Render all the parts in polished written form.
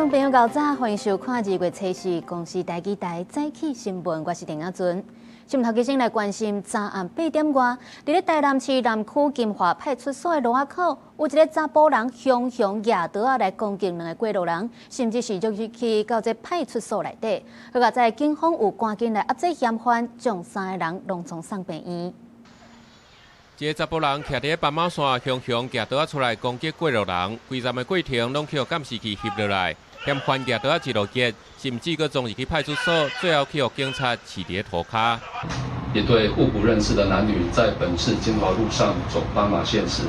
众朋友，早早欢迎收看2月7日公司台记台早起新闻，我是丁雅俊。新闻头先来关心，昨暗8点外，伫台南市南区金华派出所的路口，有一个查甫人凶举刀来攻击2个过路人，甚至是去到这派出所内底。好在警方有赶紧来压制嫌犯，将3个人拢送上病院。一个查甫人徛伫斑马线，凶举刀出来攻击过路人，规站的过程拢去监视器翕落来。嫌犯举刀一路结，甚至佫撞入去派出所，最后去互警察饲伫涂骹。一对互不认识的男女在本市金华路上走斑马线时，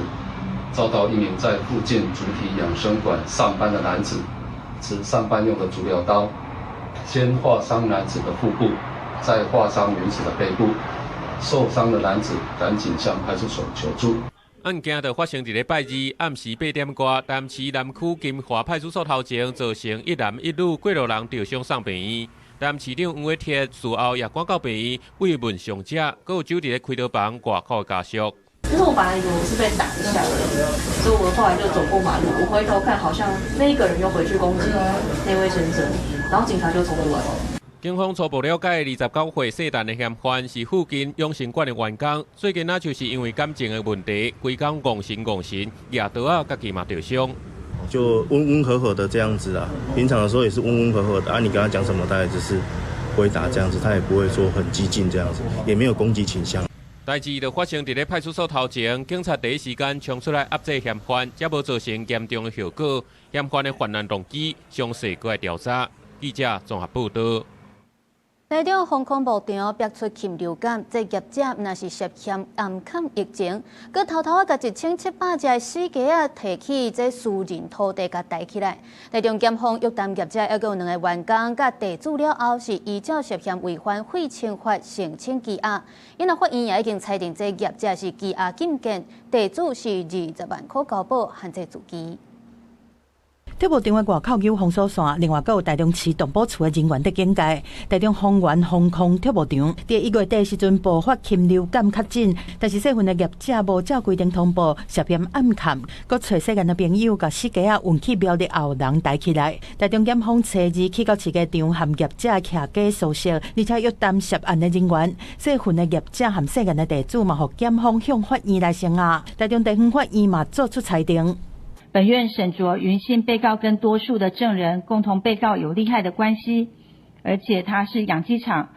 遭到一名在附近主体养生馆上班的男子持上班用的竹料刀，先划伤男子的腹部，再划伤女子的背部。受伤的男子赶紧向派出所求助。案件就发生伫礼拜2暗时8点多，台南市南区金华派出所头前造成一男一女过路人受伤送病院。台南市长黄伟铁事后也赶到病院慰问伤者，佮有走伫咧开刀房外口的家属。其实我本来以为我是被打一下的，所以我后来就走过马路，我回头看，好像那一个人又回去攻击那位先生，然后警察就冲出来了。警方初步了解，29岁姓陈的嫌犯是附近永盛馆的员工，最近就是因为感情的问题，规工戇神，举刀家己嘛受伤。就温温和和的这样子啦，平常的时候也是温温和和的啊。你跟他讲什么，他也只是回答这样子，他也不会说很激进这样子，也没有攻击倾向。代志就发生伫咧派出所头前，警察第一时间冲出来压制嫌犯，才无造成严重的效果。嫌犯的犯案动机详细搁来调查。记者综合报道。台中防控部长逼出禽流感，这业者若是涉嫌暗砍疫情，佮偷偷甲1700只的死鸡提起这私人土地甲抬起来。台中检方约谈业者，还有2个员工甲地主了后，是依照涉嫌违反废清法申请羁押。因法院也已经裁定这业者是羁押禁见，地主是20万块交保，限制自己。特务电话外口有封锁线，另外还有台中市动保处的人员在警戒。台中丰原防控特务场伫1月底时阵爆发禽流感确诊，但是细份的业者无照规定通报，涉嫌暗砍，佮找世间的朋友甲死鸡运气标的后人抬起来。台中检方初二去到饲鸡场，和业者徛鸡熟悉，而且约谈涉案的人员。细份的业者和世间的地主嘛，互检方向法院来声押。台中地方法院嘛作出裁定。本院审酌原信被告跟多数的证人共同被告有利害的关系，而且他是养鸡场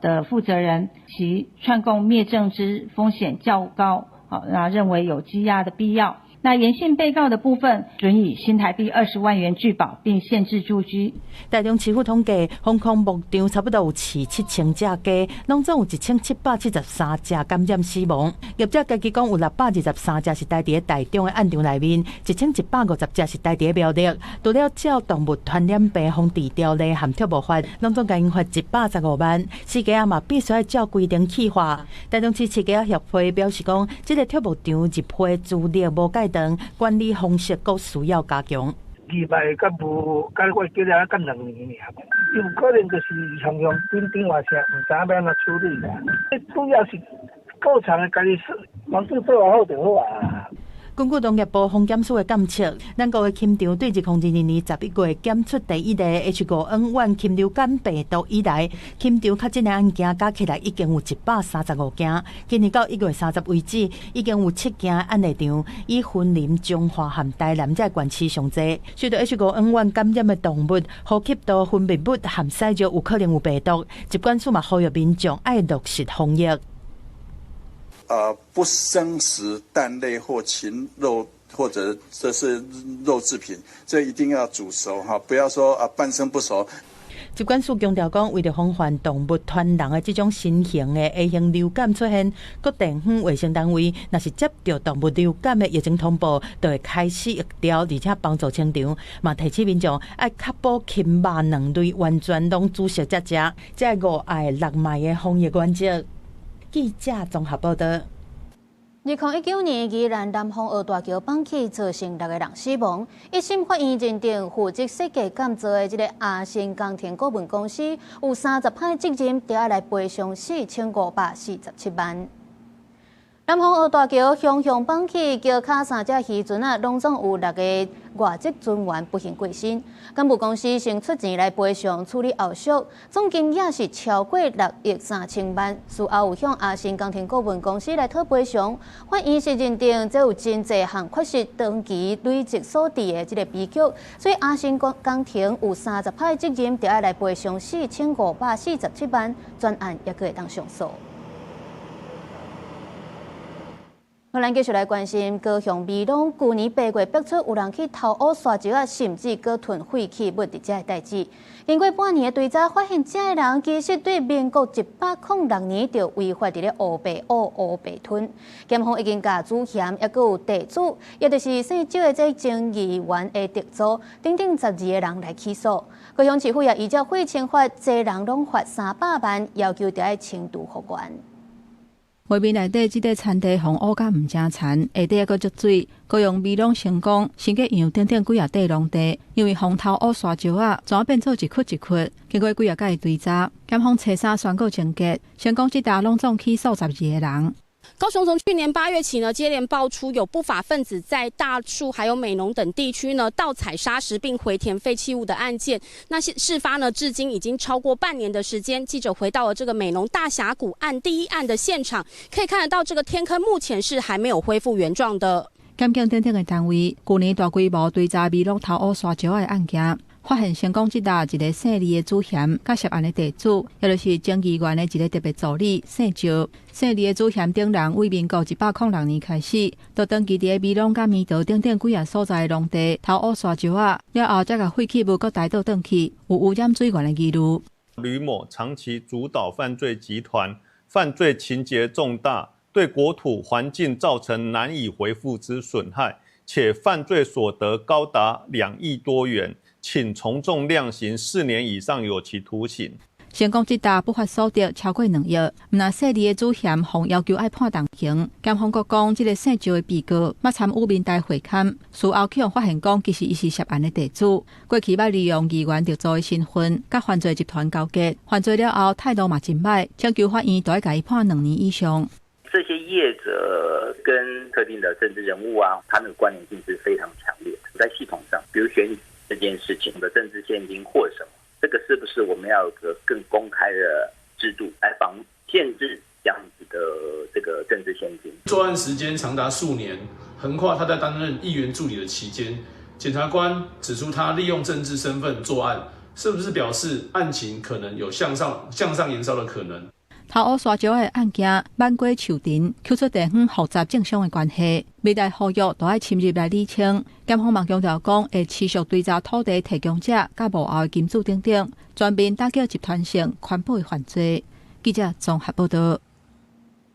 的负责人，其串供灭证之风险较高，那认为有羁押的必要。那原信被告的部分准以新台币20万元拒保，并限制住居。台中市府统计，防控牧场差不多有饲7000只鸡，拢总有1773只感染死亡。业者家己讲有623只是待伫台中的案场内面，1150只是待伫苗栗。除了照动物传染病防治条例和特务法，拢总甲因罚115万。饲鸡嘛必须要照规定去化。台中市饲鸡协会表示讲，这个特务场入会资历无介长，管理方式佫需要加强。2摆甲无，甲我记了甲2年尔，有可能就是常常顶话声，唔知要安怎处理啦。主要是过场的家己环境做好就好啊。根据农业部防检署的监测，咱国的禽场对2022年11月检出第一例 H5N1 禽流感病毒以来，禽场确诊的案件加起来已经有135件。今年到1月30为止，已经有7件案例场，以云林、彰化和台南这县市上济。受到 H5N1 感染的动物，呼吸道分泌物和细菌有可能有病毒。疾管署嘛呼吁民众爱落实防疫。不生食蛋类或禽肉，或者这是肉制品，这一定要煮熟哈，不要说半生不熟。疾管署强调讲，为了防范动物传人的这种新型的 A 型流感出现，各地方卫生单位若是接到动物流感的疫情通报，就会开始疫调，而且帮助清场。嘛提醒民众要确保禽肉两类完全拢煮熟才食，才会误爱6脉的防疫原则。记者综合报道。2019年，宜兰南方澳大桥放起，造成6个人死亡。一审法院认定负责设计建造的这个阿信工程顾问公司有30%责任，就要来赔偿4547万。南方澳大桥雄雄放起桥卡3只渔船拢总有6个外籍船员不幸过身，干部公司先出钱来赔偿处理后续，总金额是超过6亿3千万。事后有向阿信工程顾问公司来讨赔偿，法院是认定这有真侪项缺失长期累积所致的这个悲剧，所以阿信工程有30%的责任，就要来赔偿4547万，专案也可会当上诉。咱继续来关心高雄美浓去年8月爆出有人去偷挖沙石甚至搁囤废弃物伫遮的代志。经过半年的追查，发现这个人其实对民国106年就违法伫咧乌白挖、乌白吞。检方已经甲主嫌也搁有地主，也就是姓周的这前议员的地主，等等12个人来起诉。高雄市府也依照废清法，这人拢罚300万，要求着要轻度复原。画面内底即个田地洪污甲毋正残，下底还阁积水。高雄美浓成功先计养等等几啊块农地，因为洪头挖沙石怎变做一窟一窟。经过几啊届追查，检方查3宣告情节，成功即打拢总起诉12个人。高雄从去年8月起呢，接连爆出有不法分子在大树还有美浓等地区呢盗采砂石并回填废弃物的案件。那事发呢，至今已经超过半年的时间。记者回到了这个美浓大峡谷案第1案的现场，可以看得到这个天坑目前是还没有恢复原状的。检警等等的单位去年大规模追查美浓偷挖沙石的案件。发现成功击打一个姓李的主嫌，甲涉案的地主，也就是前议员的一个特别助理姓周。姓李的主嫌等人为民国106年开始，都长期伫美浓甲美岛等等几啊所在的农地偷挖沙石了后，才甲废弃物搁带倒转去，有污染水源的疑虑。吕某长期主导犯罪集团，犯罪情节重大，对国土环境造成难以回复之损害，且犯罪所得高达2亿多元。请从重量刑4年以上有期徒刑。成功击打不法所得超过2亿，那姓李的主嫌方要求要判重刑。检方阁讲，这个姓周的被告捌参与民代会勘，事后去发现讲，其实伊是涉案的地主，过去捌利用议员特助的身份，甲犯罪集团交结，犯罪了后态度嘛真歹，请求法院都要甲伊判2年以上。这些业者跟特定的政治人物啊，他们的关联性是非常强烈的，在系统上，比如选举这件事情的政治现金或什么，这个是不是我们要有个更公开的制度来限制这样子的这个政治现金？作案时间长达数年，横跨他在担任议员助理的期间，检察官指出他利用政治身份作案，是不是表示案情可能有向上延烧的可能？偷挖沙石的案件挽过树林，揪出地方复杂正常的关系，未来呼吁都要深入来理清。检方嘛强调讲，会持续追查土地提供者、甲幕后的金主等等，全面打击集团性宽背犯罪。记者综合报道。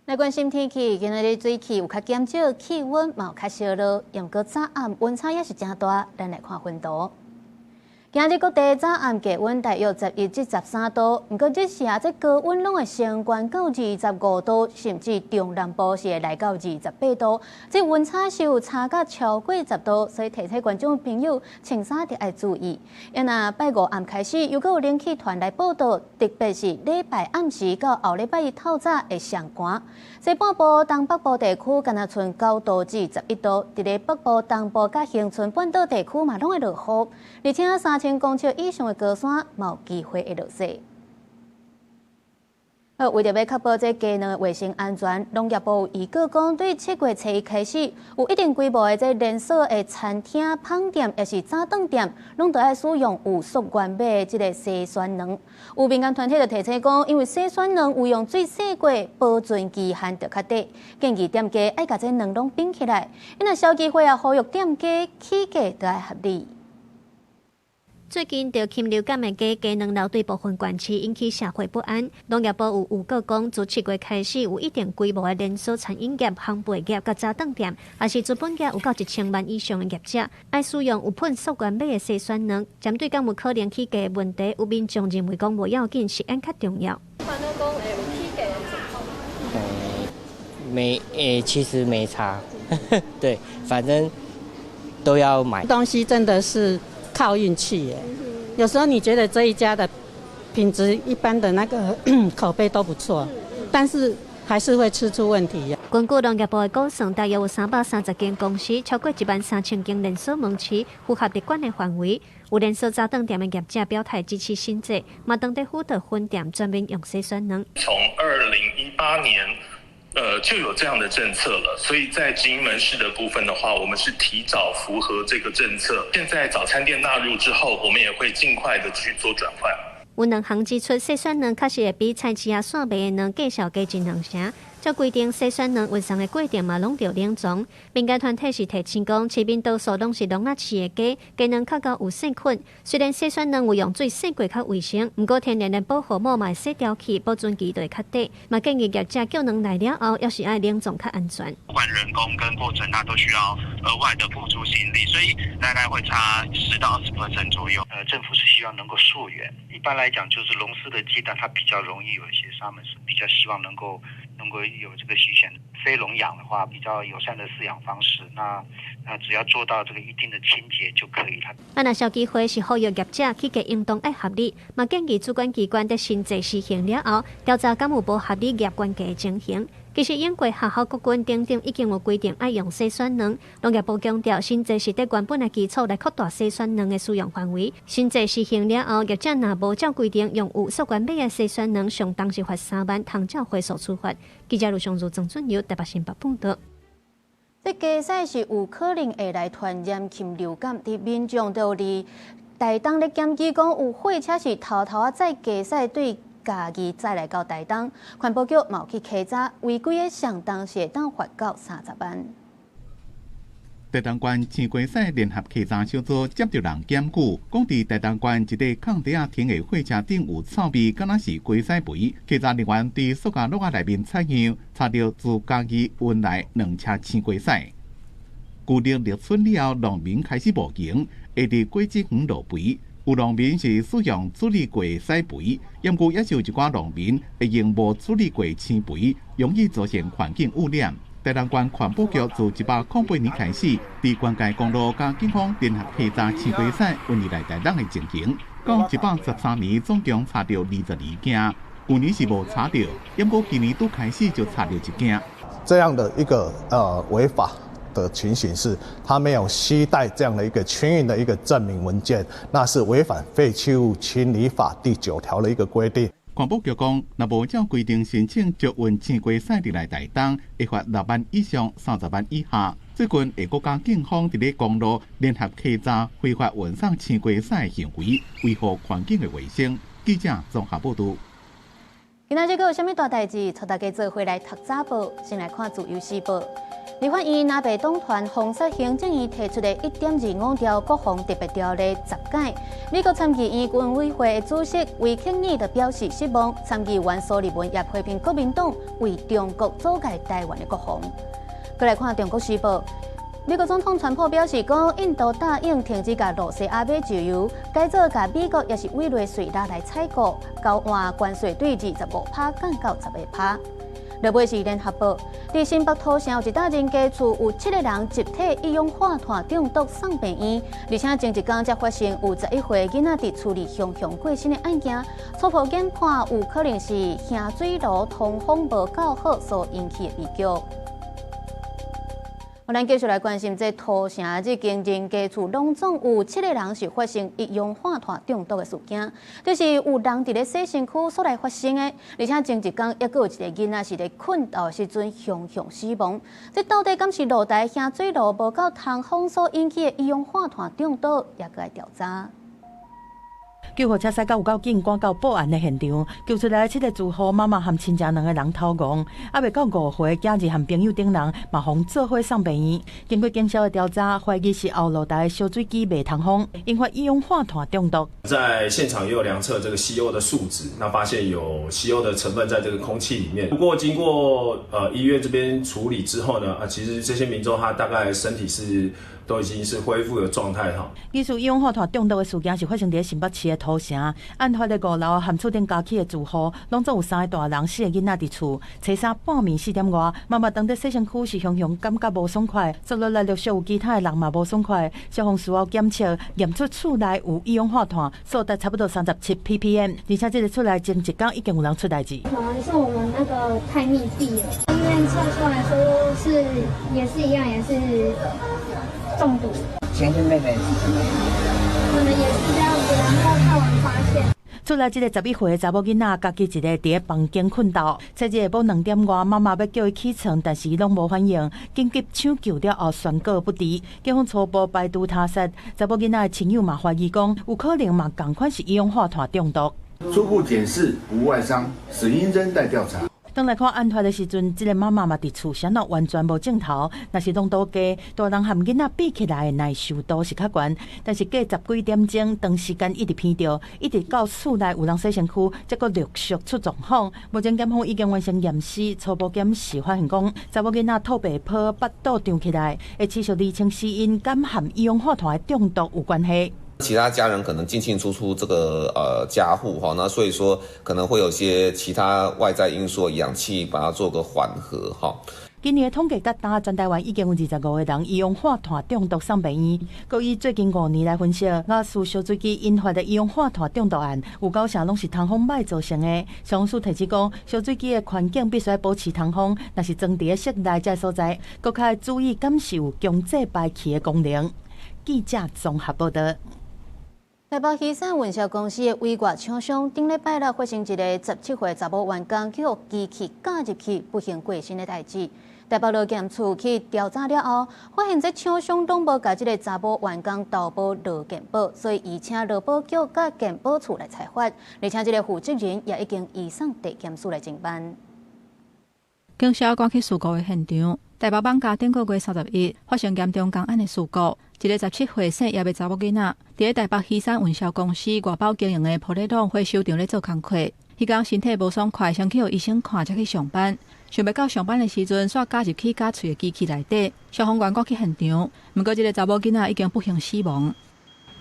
来关心天气，今日水气有较减少，气温嘛有较烧热，不过早暗温差也是真大。咱来看温度。今日各地早暗低温大约11至13度，不过这时这高温拢会升悬到25度，甚至中南部是会来到28度。这温差是有差甲超过10度，所以提醒观众朋友穿衫得要注意。因那拜5暗开始，又有冷气团来报道，特别是礼拜暗时到后礼拜一透早会上寒。西半部、东北部地区敢若剩9度至11度，伫咧北部、东部甲恒春半岛地区嘛拢会落雨，而且3000公尺以上的高山嘛有机会会落雪。为着要确保这鸡卵的卫生安全，农业部预告讲，对7月初1开始，有一定规模的这连锁的餐厅、饭店，也是早顿店，拢都要使用有溯源码的这个洗酸卵。有民间团体就提醒讲，因为洗酸卵有用水洗过，保存期限就较短，建议店家爱把这卵拢冰起来。因若小机会呼吁店家起价都要合理。最近着禽流感的鸡卵流对部分县市引起社会不安。农业部有预告讲，自7月开始，有一定规模的连锁餐饮业、烘焙业、甲早顿店，也是资本业有到1000万以上的业者，爱使用有喷溯源码的洗酸卵。针对敢有可能起价的问题，有民众认为讲无要紧，食安较重要。看到讲有起价的情况。其实没差，对，反正都要买。东西真的是靠运气耶，有时候你觉得这一家的品质一般的那个口碑都不错，但是还是会吃出问题。根据农业部的估算，大约有330间公司，超过13000间连锁门市符合立管的范围。有连锁早餐店的业者表态支持新制，嘛当地辅导分店专门用细酸能。从2018年。就有这样的政策了，所以在直营门市的部分的话，我们是提早符合这个政策。现在早餐店纳入之后，我们也会尽快的去做转换。有两行指出，细酸能确实会比菜市啊线卖的能价少加1、2成。照规定，细酸能运送的过程嘛，拢要冷藏。民间团体是提醒讲，市面多数拢是农业市的鸡，鸡卵较高有细菌。虽然细酸能有用水洗过较卫生，不过天然的保护膜嘛洗掉去，保存期就会较短。嘛建议业者叫人来了后，要是爱冷藏较安全。不管人工跟过程，它都需要额外的付出心力，所以大概会差10到20% 左右。政府是希望能够溯源。一般来讲，就是笼饲的鸡蛋，它比较容易有一些沙门氏，比较希望能够有这个续选。非笼养的话，比较友善的饲养方式，那只要做到这个一定的清洁就可以了。若小机会是呼吁业者去给运动爱合理，嘛建议主管机关在新制施行了后，调查敢有无合理业关系的情形。其实英国学校国军等已经有规定爱用细酸能，农业部强调新制是在原本的基础来扩大细酸能的使用范围。新制施行了后，业者若无照规定用有属原买的细酸能，上当是罚3万，通照会所处罚。记者卢尚如、郑春友台北新北报道。这鸡屎是有可能会来传染禽流感，伫民众都伫台东咧检举讲有货车是偷载鸡屎对家己再来到台东，环保局嘛有去稽查，违规的上当是会当罚到30万。台东县青瓜屎联合稽查小组接到人检举，讲伫台东县一个抗地啊停的货车顶有臭味，敢若是鸡屎肥。稽查人员伫塑胶袋内面采样，查到自家己运来2车青瓜屎。旧历立春了后，农民开始募情，下伫果子园落肥。有农民是使用处理过屎肥，因故也是有一寡农民会用无处理过青肥，容易造成环境污染。台东县环保局自108年开始，伫关界公路甲警方联合稽查青瓜屎运入来台东的情形，到113年总共查到22件，去年是无查到，因故今年拄开始就查到1件。这样的一个违法的情形是，他没有携带这样的一个清运的一个证明文件，那是违反废弃物清理法第9条的一个规定。环保局讲，若无照规定申请就运青瓜屎入来台东，会罚6万以上30万以下。最近下国家警方伫咧公路联合稽查非法运送青瓜屎的行为，维护环境的卫生。记者综合报道。今仔日有啥物大代志？带大家做回来读早报，先来看自由时报。立法院南北东团封杀行政院提出的1.25条国防特别条例集改，美国参议院军委会主席维克尼就表示失望，参议员苏利文也批评国民党为中国阻碍台湾的国防。再来看中国时报。美国总统川普表示，讲印度答应停止甲罗西亚买石油，改做甲美国也是委内瑞拉来采购，交换关税对25%降到11%。落尾是联合报，伫新北土城有一搭人家厝有7个人集体一氧化碳中毒送病院，而且前一天才发生有11岁囡仔伫厝里熊过身的案件，初步研判有可能是下水道通风无够好所引起的悲剧。咱继续来关心这土城这间人家厝拢总有7个人是发生一氧化碳中毒的事件，就是有人伫咧洗身躯所来发生的，而且前一天也有一个囡仔是咧困到时阵熊死亡。这到底敢是露台下水道无够通风所引起的一氧化碳中毒，也搁来调查。救护车驶到有够紧，赶到报案的现场，救出来7个住户妈妈和亲戚2个人逃亡，还未到5岁，囝儿和朋友等人嘛互做伙送病院。经过警消的调查，怀疑是后露台的烧水机未通风，引发一氧化碳中毒。在现场也有量测这个 CO 的数值，那发现有 CO 的成分在这个空气里面。不过经过医院这边处理之后呢，其实这些民众他大概身体是都已经是恢复的状态哈。疑似一氧化碳中毒的事件是发生在新北市的土城，案发的5楼含厝顶加起的住户，拢总有3个大人，4个囡仔伫厝，初三半暝4点外，妈妈当在洗身躯是雄感觉无爽快，接落来陆续有其他的人嘛无爽快。消防事后检测验出厝内有一氧化碳，数值差不多37 ppm， 而且这个厝内前一天已经有人出代志。是我们那个太密闭了。面测出来说也是一样，也是中毒。前跟妹妹是怎么样？可能也是这样子，然后看完发现。出来这个11岁的查某囡仔，家己一个伫房间困倒，早日下晡2点外，妈妈要叫伊起床，但是伊拢无反应，紧急抢救了后宣告不治。警方初步排除他杀，查某囡仔的亲友嘛怀疑讲，有可能嘛同款是一氧化碳中毒。初步检视无外伤，死因仍待调查。当来看案发的时阵，这个妈妈嘛伫厝啥咯完全无镜头，若是拢倒家，大人含囡仔比起来耐受度是较悬。但是过10几点钟，长时间一直偏着，一直到厝内有人洗身躯，结果陆续出状况。目前检方已经完成验尸，初步检视发现讲，查某囡仔吐白泡、腹肚胀起来，会持续厘清死因，敢含一氧化碳的中毒有关系。其他家人可能进进出出这个家户哈，那所以说可能会有些其他外在因素，氧气把它做个缓和哈。今年的统计较大，全台湾已经有25个人一氧化碳中毒送病院。佮以最近5年来分析，雅士烧水机引发的一氧化碳中毒案，有9成拢是通风歹造成的。上诉提示讲，烧水机的环境必须要保持通风，若是装伫室内这所在，佮较要注意敢是有强制排气的功能。记者综合报道。台北溪山运销公司的委外厂商顶礼拜六发生一个17岁查某员工去互机器夹入去不幸过身的代志。台北地检处去调查了后，发现这厂商拢无甲这个查某员工投保劳健保，所以伊请劳保局甲健保处来裁罚，而且这个负责人也已经移送地检署来侦办。警消赶去事故的现场，台北网甲顶个月31日发生严重公安的事故，一个17岁姓叶的查某囡仔，伫台北溪山运销公司外包经营的普利朗回收场咧做工课。迄天身体无爽快，先去互医生看，才去上班。想要到上班的时阵，煞加入去加喙的机器内底。消防员赶去现场，不过这个查某囡仔已经不幸死亡。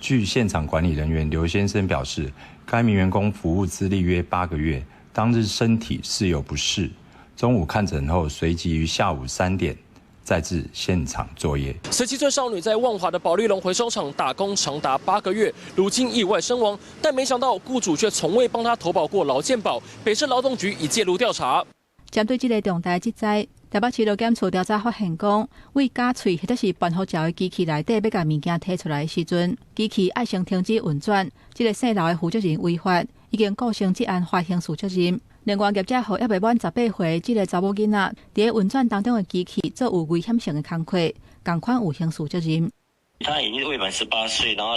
据现场管理人员刘先生表示，该名员工服务资历约8个月，当日身体事有不适。中午看诊后，随即于下午3点再至现场作业。17岁少女在万华的保利龙回收厂打工长达8个月，如今意外身亡，但没想到雇主却从未帮她投保过劳健保。北市劳动局已介入调查。针对这个重大职灾，台北市劳检处调查发现讲，为加喙或者是办好照的机器内底要甲物件摕出来的时阵，机器爱先停止运转，这个姓刘的负责人违法，已经构成这案罚刑事责任。另外，业者和还未满18岁这个查某囡仔，伫运转当中的机器做有危险性的工课，同款有刑事责任。他已经未满18岁，然后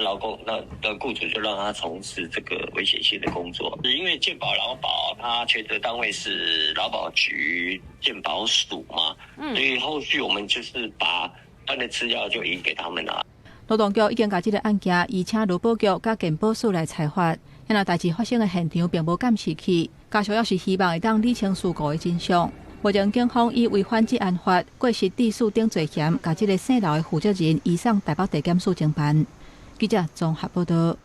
雇主就让他从事这个危险性的工作。因为健保劳保，他权责单位是劳保局健保署嘛，所以后续我们就是把他的资料就移给他们了。劳动局已经把这个案件移请劳保局甲健保署来裁罚。因为代志发生的现场并无监视器，家属也是希望会当理清事故的真相。目前警方以违反这案法、过失致死等罪嫌，把这个姓刘的负责人移送台北地检署侦办。记者综合报道。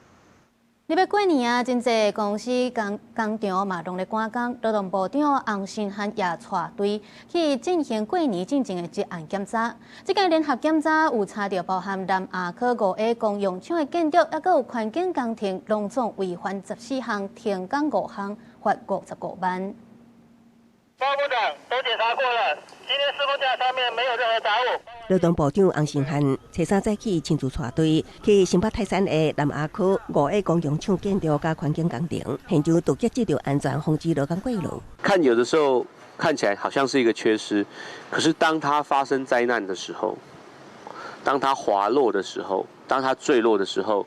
你要过年啊，真侪公司工场嘛拢咧赶工。劳动部长洪新汉也带队去进行过年进前的职安检查。这个联合检查有查到包含南亚科5A公用厂的建筑，还佫有环境工程，拢总违反14项，停工5项，罚55万。报部长都检查过了，今天施工架上面没有任何杂物。劳动部长洪新汉初3早起亲自带队去新北泰山的南亚科5A公用厂建筑甲环境工程，现场杜绝这条安全防治劳工过路。看有的时候看起来好像是一个缺失，可是当它发生灾难的时候，当它滑落的时候，当它坠落的时候，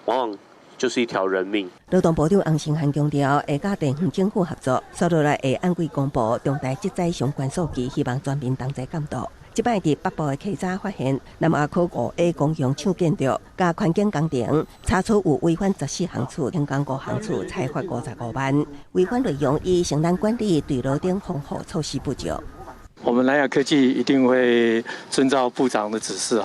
往往就是一条人命。劳动部长洪新汉强调，会甲地方政府合作，接落来会按规公布重大职灾相关数据，希望全面同齐监督。这摆伫北部的稽查发现，南亚科5A公用厂建筑甲环境工程查出有违反14项处，停工5项处，裁罚55万。违反内容以承担管理对劳等防护措施不足。我们南亚科技一定会遵照部长的指示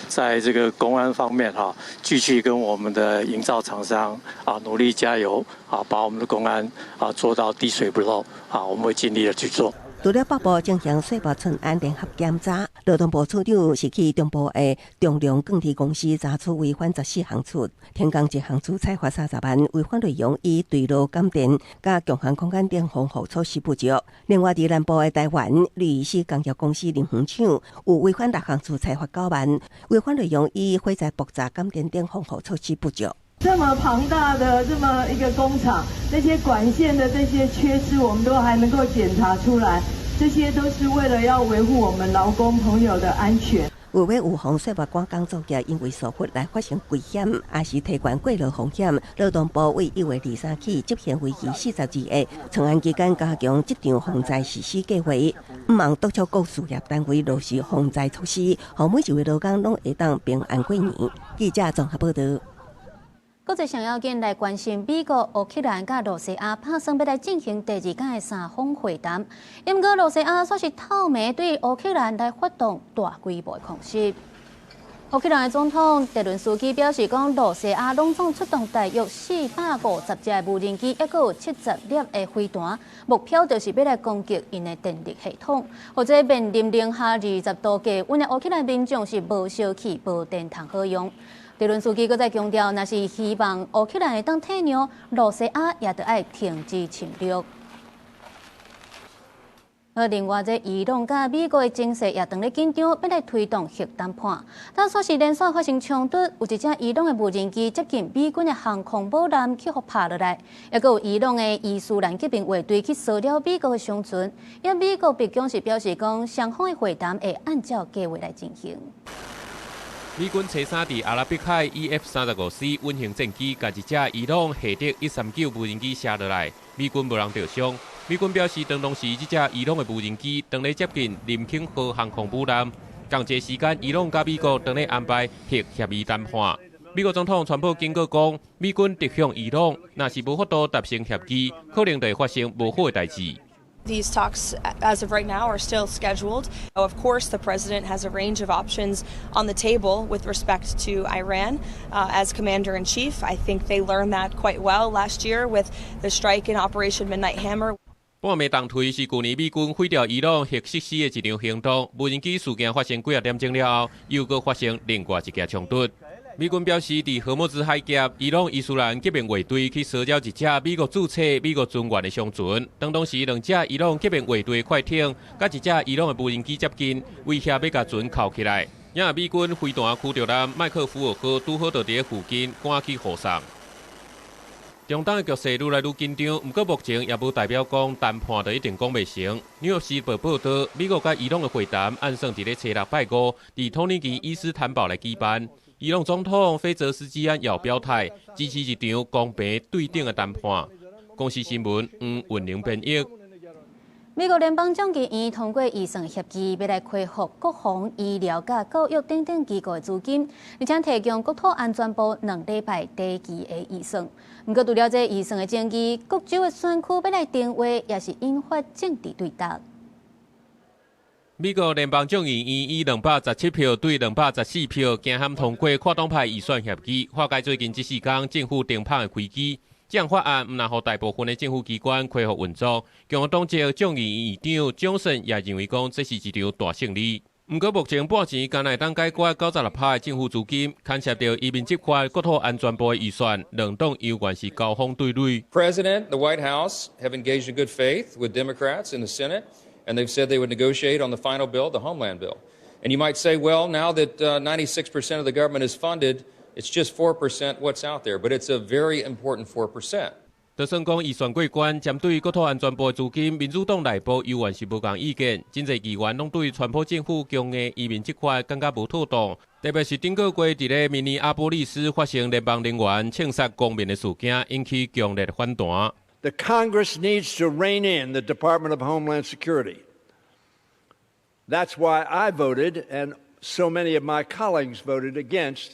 在这个公安方面继续跟我们的营造厂商努力加油把我们的公安做到滴水不漏我们会尽力的去做。除了北部进行西部春安联合检查，劳动部处长是去中部的重量钢铁公司查处违反14项处，天降1项处，采罚30万，违反内容以对路感电、甲强悍空间等防护措施不足。另外，伫南部的台湾律师工业公司林园厂有违反6项处，采罚9万，违反内容以火灾爆炸感电等防护措施不足。这么庞大的这么一个工厂，那些管线的这些缺失，我们都还能够检查出来，这些都是为了要维护我们劳工朋友的安全。为了预防细物赶工作业因为疏忽来发生危险，也是提悬过劳风险，劳动部为1月23起执行为期42个春安期间加强这场防灾实施计划，毋忘督促各事业单位落实防灾措施，让每一位劳工拢会当平安过年。记者综合报道。国际上要紧来关心美国、乌克兰甲罗西亚打算要来进行第2届的3方会谈，因过罗西亚却是透明对乌克兰来发动大规模攻击。乌克兰的总统泽伦斯基表示，讲罗西亚拢总出动大约450只无人机，还有70粒的飞弹，目标就是要来攻击因的电力系统，或者面临零下20度低温的乌克兰民众是无烧气、无电通好用。泽伦斯基搁再强调，若是希望乌克兰会当退让，罗西亚也得爱停止侵略。而另外，伊朗甲美国的情势也当咧紧张，要来推动核谈判。但说是连续发生冲突，有一只伊朗的无人机接近美军的航空母舰，去互拍落来，也有伊朗的伊斯兰革命卫队去烧了美国的商船。因美国白宫是表示讲，双方的会谈会按照计划来进行。美军车3伫阿拉伯海 EF-35C 运行战机，甲一只伊朗夏德139无人机射落来，美军无人受伤。美军表示，当时这只伊朗的无人机当咧接近林肯号航空母舰，同一时间，伊朗甲美国当咧安排核协议谈判。美国总统川普警告讲，美军敌向伊朗，若是无法度达成协议，可能就会发生无好的代志。These talks, as of right now, are still scheduled. Of course, the president has a range of options on the table with respect to Iran. As commander-in-chief, I think they learned that quite well last year with the strike in Operation Midnight Hammer. 半暝当推是去年美军毁掉伊朗核设施的一场行动。无人机事件发生几啊点钟了后，又搁发生另外一件冲突。美军表示，伫荷姆兹海峡，伊朗伊斯兰革命卫队去烧掉一只美国注册、美国军援的商船。当时2只伊朗革命卫队快艇，甲一只伊朗的无人机接近，威胁要甲船扣起来。因美军飞弹驱逐舰麦克福尔号拄好就伫附近赶去护送。中东的局势愈来愈紧张，不过目前也无代表讲谈判就一定讲袂成。纽约时报报道，美国甲伊朗的会谈按算伫咧初6拜5，伫土耳其伊斯坦堡来举办。伊朗总统菲泽斯基安也表态支持一场公平对等的谈判。公司新闻黄云玲编译。美国联邦众议院通过预算协议，要来恢复国防、医疗、甲教育等等机构的资金，而且提供国土安全部2礼拜第一期的预算。不过，除了这预算的争议，各州的选区要来定位，也是引发政治对答。美国联邦众议院以217票对214票，惊函通过跨党派预算协议，化解最近这4天政府停拍的危机。这项法案唔能让大部分的政府机关恢复运作。共和党籍众议院议长蒋森也认为讲，这是一场大胜利。不过目前半钱敢会当解决96%的政府资金，牵涉到移民执法、国土安全部的预算，两党犹原是交锋对垒。President, the White House have engaged in good faith with Democrats in the Senate, and they've said they would negotiate on the final bill, the Homeland Bill. And you might say, well, now that 96% of the government is funded, it's just 4% what's out there, but it's a very important 4%. 就算讲预算过关，针对国土安全部的资金，民主党内部犹原是无共意见。真侪议员拢对川普政府强硬移民执法感觉无妥当，特别是顶个月伫咧明尼阿波利斯发生联邦人员枪杀公民的事件，引起强烈的反弹。The Congress needs to rein in the Department of Homeland Security. That's why I voted, and so many of my colleagues voted against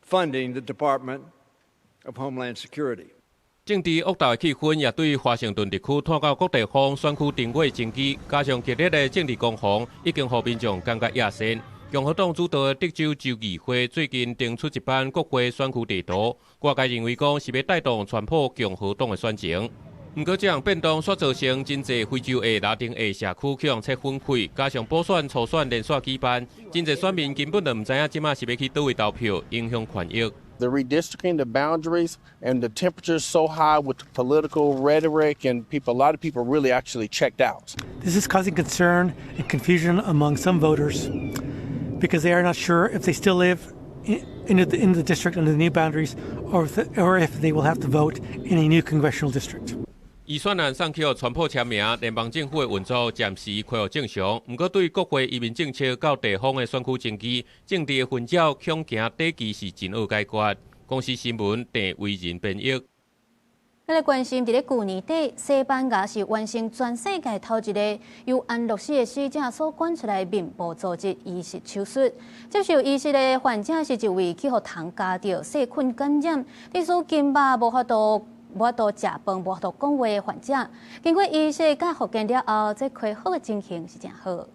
funding the Department of Homeland Security. 政治恶斗的气氛也对华盛顿地区拖到各地方选区定位争议，加上激烈的政治攻防，已经让民众感觉压身。共和党主导的德州州议会最近定出一版国会选区地图，外界认为讲是要带动川普共和党的选情。不过这样变动所造成真侪非洲的拉丁裔社区去向切分开，加上补选、初选连续举办，真侪选民根本就唔知影即马是要去倒位投票，影响权益。The redistricting, the boundaries, and the temperatures so high with the political rhetoric, and a lot of people really actually checked out. This is causing concern and confusion among some voters because they are not sure if they still live in the district under the new boundaries, or if they will have to vote in a new congressional district. 预算案送去全部签名，联邦政府的运作暂时恢复正常。不过，对国会移民政策到地方的选区征集、政治的混淆，恐惊短期是真好解决。公司新闻郑为人编译。咱来关心，在去年底，西班牙是完成全世界头一个由安乐死的死者所管出来面部组织移植手术。接受移植的患者是一位去互糖加着细菌感染，例如筋肉无法度食饭、无法度讲话的患者，经过医生甲复健了后，这恢复的情形是真好。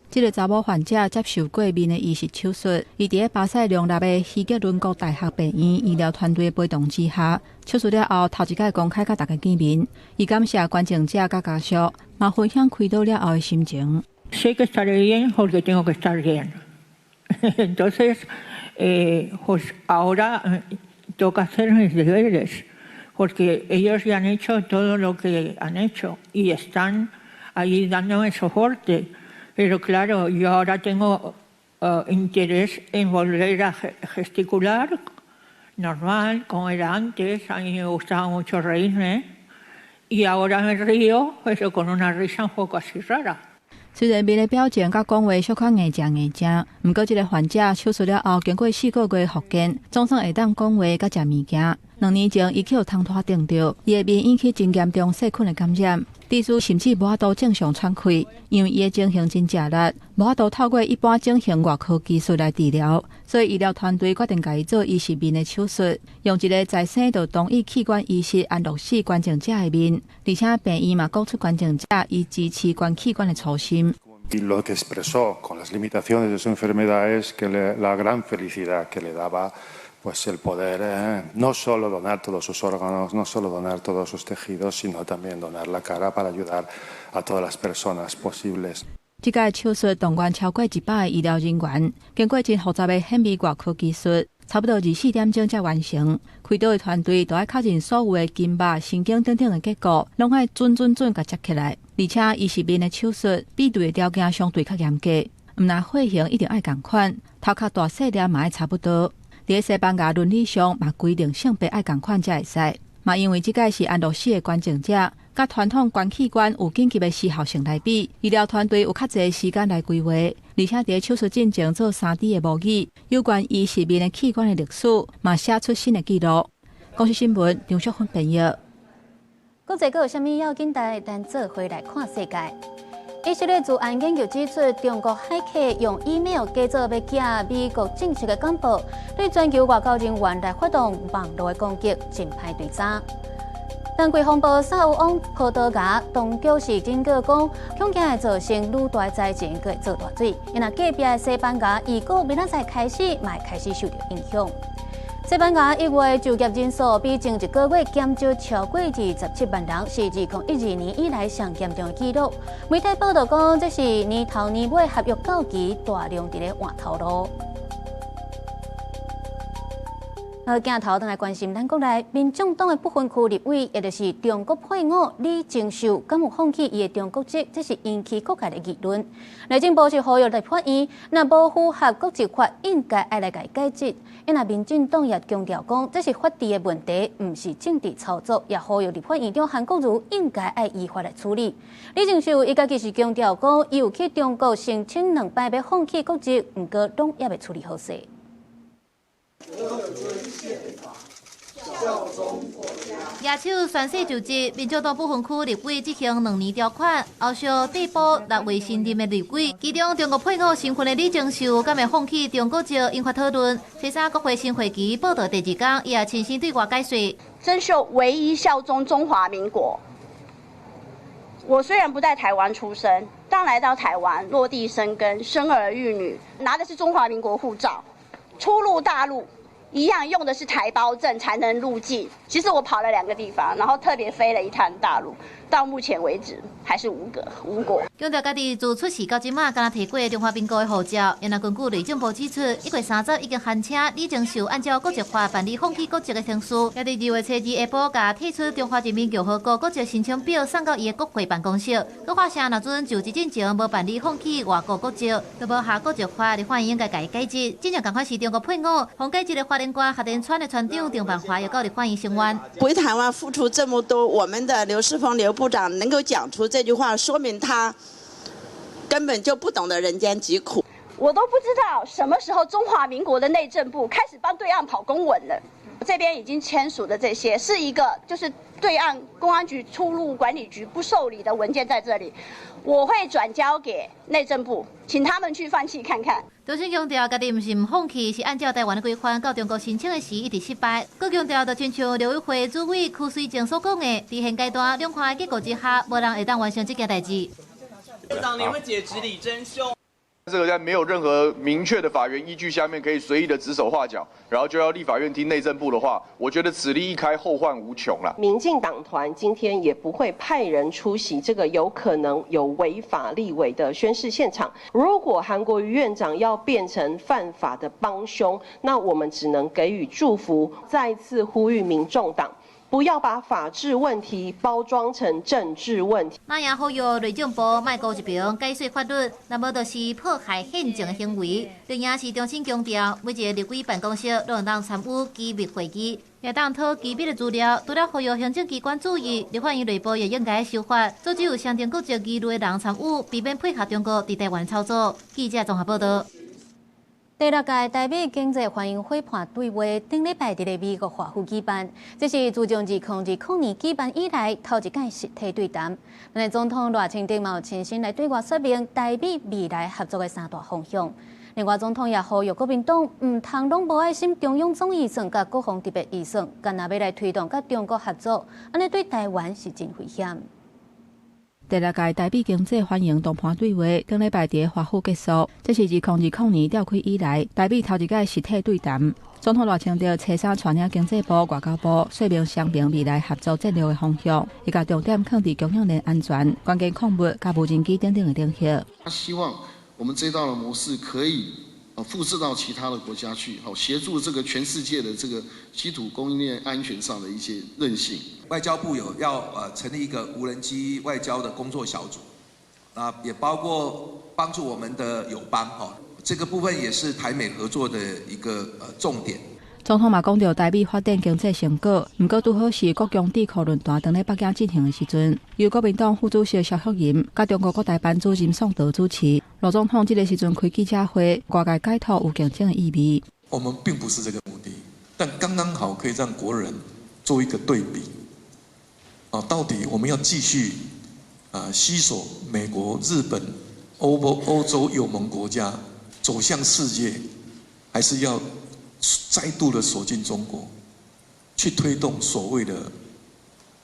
这个查某患者接受过面的移植手术，伊伫巴塞隆纳的希格伦国大学病院医疗团队陪同之下，手术了后头一届公开甲大家见面，伊感谢观众者甲家属，嘛分享开刀了后的心情。Sé que estaré bien porque tengo que estar bien. Entonces, pues ahora toca hacer mis deberes. Porque ellos ya han hecho todo lo que han hecho y están ahí dándome soporte. Pero claro, yo ahora tengo interés en volver a gesticular normal, como era antes. A mí me gustaba mucho reírme y ahora me río, pero con una risa un poco así rara. 虽然面的表情甲讲话小可硬正，不过这个患者手术了后，经过4个月复健，总算会当讲话甲食物件。2年前，伊去互汤拖顶着，伊的面引起真严重细菌的感染，地主甚至无法度正常喘气，因为伊的情形真激烈，无法度透过一般整形外科技术来治疗，所以医疗团队决定甲伊做移植面的手术，用一个在生就同意器官移植安乐死捐赠者的面，而且病院嘛讲出捐赠者以支持捐器官的初心。Y lo que expresó con las limitaciones de su enfermedad es que la gran felicidad que le daba pues el poder no solo donar todos sus órganos, no solo donar todos sus tejidos, sino también donar la cara para ayudar a todas las personas posibles. 这届手术动员超过100个医疗人员，经过真复杂的显微外科技术，差不多24点钟才完成。开刀的团队都要确认所有的筋肉、神经等等的结构，拢要准甲接起来。而且移植面的手术比对的条件相对较严格，毋但血型一定要同款，头壳大细粒嘛要差不多。在西班牙伦理上嘛规定性别要同款才会使。嘛因为这届是安乐死的捐赠者，甲传统捐器官有紧急的时效性来比，医疗团队有较侪时间来规划，而且在手术进前做3D 的模拟，有关移植面的器官的历史嘛写出新的记录。公司新闻张淑芬编译。国际阁有啥物要紧代？咱做回来看世界。以色列驻安研究指出，中国骇客用 email 假造要寄美国正式的公报，对全球外交人员来发动网络的攻击，真歹对查。但国防部沙乌往葡萄牙当局是警告讲，恐惊会造成愈大灾情，佮会做大水。因为隔壁的西班牙，如果明仔载开始，嘛会开始受到影响。西班牙1月就业人数比前一个月减少超过27万人，是2012年以来上严重的纪录。媒体报道讲，这是年头年尾合约到期，大量伫咧换头路。镜头等来关心咱国内民众党的不分区立委，也就是中国配偶李正秀，敢有放弃伊的中国籍，这是引起各界的议论。内政部是呼吁立法院，若无符合国籍法，应该爱来改制。因为民进党也强调讲，这是法治的问题，唔是政治操作，也呼吁立法院长韩国瑜应该爱依法来处理。李正秀伊家己是强调讲，伊有去中国申请2摆要放弃国籍，不过拢也未处理好势。野手宣誓就职，民众党不分区立委执行2年条款，后续逮捕6位新任的立委，其中中国配偶身份的李正秀，敢会放弃中国籍，引发讨论。第3国会新会期报道第2天，伊也亲身对外解说：郑秀唯一效忠中华民国。我虽然不在台湾出生，但来到台湾落地生根，生儿育女，拿的是中华民国护照，出入大陆一样用的是台胞证才能入境。其实我跑了2个地方，然后特别飞了一趟大陆，到目前为止还是无果。强调家己自出事到即马，敢若提过中华民国的护照。因为根据内政部指出，1月30已经函请李正秀按照国籍法办理放弃国籍的程序，也伫2月初2下晡，甲提出中华人民共和国国籍申请表送到伊的国会办公室。佮发声若准就之前无办理放弃外国国籍，都无下国籍法，立法院应该甲伊改制。真正赶快是中国配偶，红改制的法联官核电厂的船长郑万华也告立法院声援。为台湾付出这么多，我们的刘世峰刘部长能够讲出这句话，说明他根本就不懂得人间疾苦。我都不知道什么时候中华民国的内政部开始帮对岸跑公文了。这边已经签署的这些是一个就是对岸公安局出入管理局不受理的文件在这里，我会转交给内政部，请他们去放弃看看。中心强调，家己毋是唔放弃，是按照台湾的规范，到中国申请的时一直失败。佮强调，就亲像陆委会主委柯水正所讲的，伫现阶段两块的结果之下，无人会当完成这件代志。部长，你会解职理真凶？这个在没有任何明确的法源依据下面，可以随意的指手画脚，然后就要立法院听内政部的话，我觉得此例一开，后患无穷了。民进党团今天也不会派人出席这个有可能有违法立委的宣誓现场。如果韩国瑜院长要变成犯法的帮凶，那我们只能给予祝福，再次呼吁民众党不要把法治问题包装成政治问题。那也呼吁内政部卖高一平解说法律，那么就是迫害宪政的行为。另也是中心强调，每一个立委办公室都能当参与机密会议，也当讨机密的资料。除了呼吁行政机关注意，立法院内部也应该修法，阻止有相同国籍疑虑的人参与，避免配合中国伫台湾操作。记者综合报道。第6届台美经济欢迎会判对话顶礼拜伫咧美国华府举办，这是自从2020年举办以来头一届实体对谈。本来总统赖清德嘛有亲身来对外说明台美未来合作的3大方向。另外，总统也呼吁国民党唔通拢无爱心中央总预算甲国防特别预算，干那要来推动甲中国合作，安尼对台湾是真危险。第6届台美经济欢迎谈判对话顶礼拜伫华府结束，这是2020年召开以来台美头一届实体对谈。总统赖清德车衫传领经济部、外交部，说明双边未来合作战略的方向，伊甲重点放伫供应链安全、关键矿物、甲无人机等等的领域。他希望我们这道的模式可以复制到其他的国家去，协助这个全世界的这个稀土供应链安全上的一些韧性。外交部要成立一个无人机外交的工作小组，也包括帮助我们的友邦这个部分也是台美合作的一个重点。总统嘛讲到台美发展经济成果，不过拄好是国共智库论坛等咧北京进行的时阵，由国民党副主席萧福吟甲中国国台办主任宋德主持。罗总统这个时阵开记者会，外界解读有竞争的意味。我们并不是这个目的，但刚刚好可以让国人做一个对比。到底我们要继续携手美国、日本、欧洲友盟国家走向世界，还是要再度的锁进中国，去推动所谓的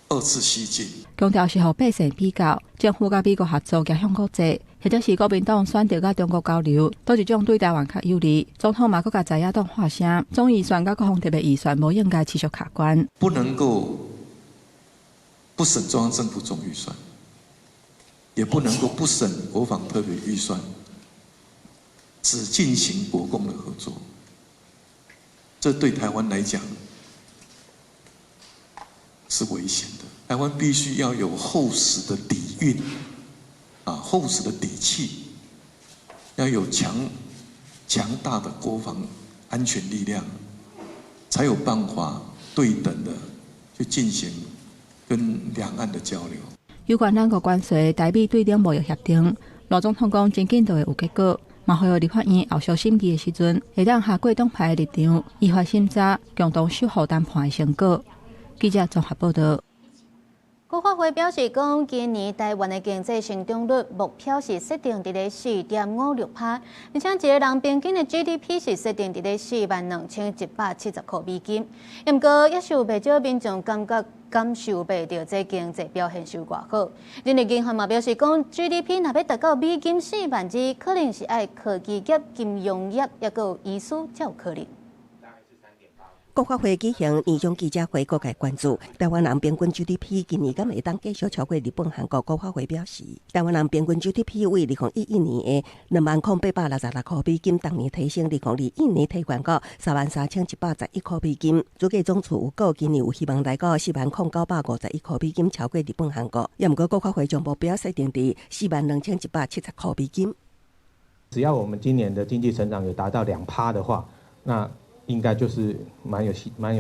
2次西进？强调是和百姓比较，政府甲美国合作走向国际，或者是国民党选择甲中国交流，都一种对台湾较有利。总统嘛，佮甲在野党发声，总预算甲国防特别预算无应该持续卡关，不能够不审中央政府总预算，也不能够不审国防特别预算，只进行国共的合作。这对台湾来讲是危险的。台湾必须要有厚实的底蕴，厚实的底气，要有强大的国防安全力量，才有办法对等的去进行跟两岸的交流。有关两国关系，台美对两贸易协定，罗总统讲真紧就会有结果。嘛，呼吁立法院后续审议的时阵，会当下过党派的立场，依法审查，共同守护谈判的成果。记者综合报道。国发会表示讲，今年台湾的经济成长率目标是设定伫咧4.56%，而且一个人平均的 GDP 是设定伫咧42170块美金。不过，也是有不少民众感受袂到这经济表现是偌好。人力银行嘛表示讲 ，GDP 若要达到美金4万只，可能是爱科技业、金融业也有医师才有可能。国发会举行年终记者会，各界关注台湾人平均 GDP 今年敢会当继续超过日本、韩国。国发会表示，台湾人平均 GDP 为2011年的20866块美金，当年提升2021年提悬到33111块美金。主计总处有估今年有希望来到40951块美金，超过日本、韩国。也毋过国发会将目标设定伫42170块美金。只要我们今年的经济成长有达到2%的话，那应该就是蛮有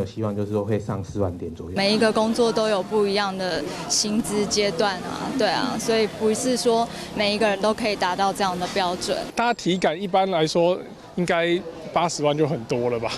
希望，就是说会上4万点左右。每一个工作都有不一样的薪资阶段啊，对啊，所以不是说每一个人都可以达到这样的标准。大家体感一般来说应该80万就很多了吧？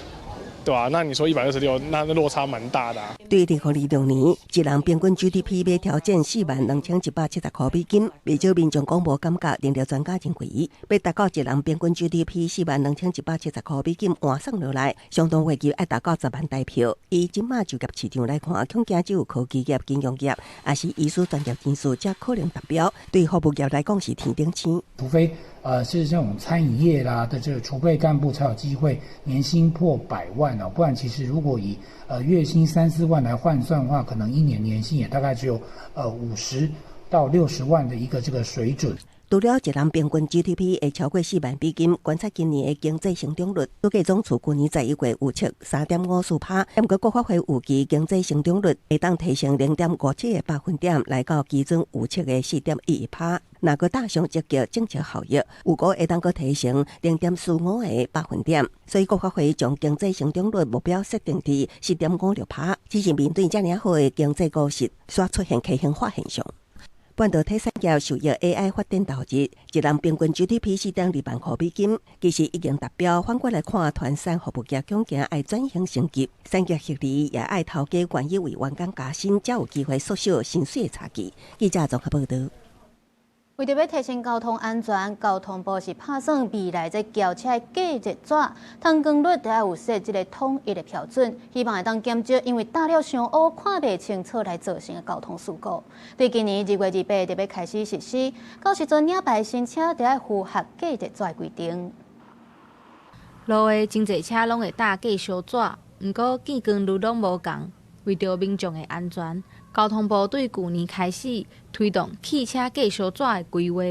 对啊，那你说126，那落差蛮大的啊。对2026年，一人平均 GDP 要挑战42170块美金，不少民众讲无感觉，连着专家认为，要达到一人平均 GDP 42170块美金换算落来，相当会期要达到10万台票。以今麦就业市场来看，恐惊只有科技业、金融业，也是医师专业人士才可能达标。对服务业来讲是天顶星，除非是这种餐饮业啦的这个储备干部才有机会年薪破100万哦，不然其实如果以月薪3-4万来换算的话，可能一年年薪也大概只有50到60万的一个这个水准。除了一人平均 GDP 会超过4万美金，观察今年的经济成长率，统计总处去年11月预测3.54%，不过国发会预期经济成长率会当提升0.57个百分点，来到基准预测的4.11%。若个大上积极政策效益，有果会当个提升0.45个百分点，所以国发会将经济成长率目标设定伫4.56%。只是面对这样好的经济故事，煞出现畸形化现象。半导体产业受益 AI 发展导致，一人平均 GDP 4.2万块美金，其实已经达标。反过来看，团产服务业恐惊爱转型升级，产业实力也爱头家愿意为员工加薪，才有机会缩小薪水的差距。记者综合报道。为着要提升交通安全，交通部是打算未来这轿车的计日纸、通光率都要有设这个统一的标准，希望会当减少因为搭了上乌、看袂清楚来造成的交通事故。对今年2月28日要开始实施，到时阵领牌新车都要符合计日纸的规定。路的真侪车拢会搭计烧纸，不过见光率拢无同，为着民众的安全。交通部对去年开始推动汽车计烧纸的规划，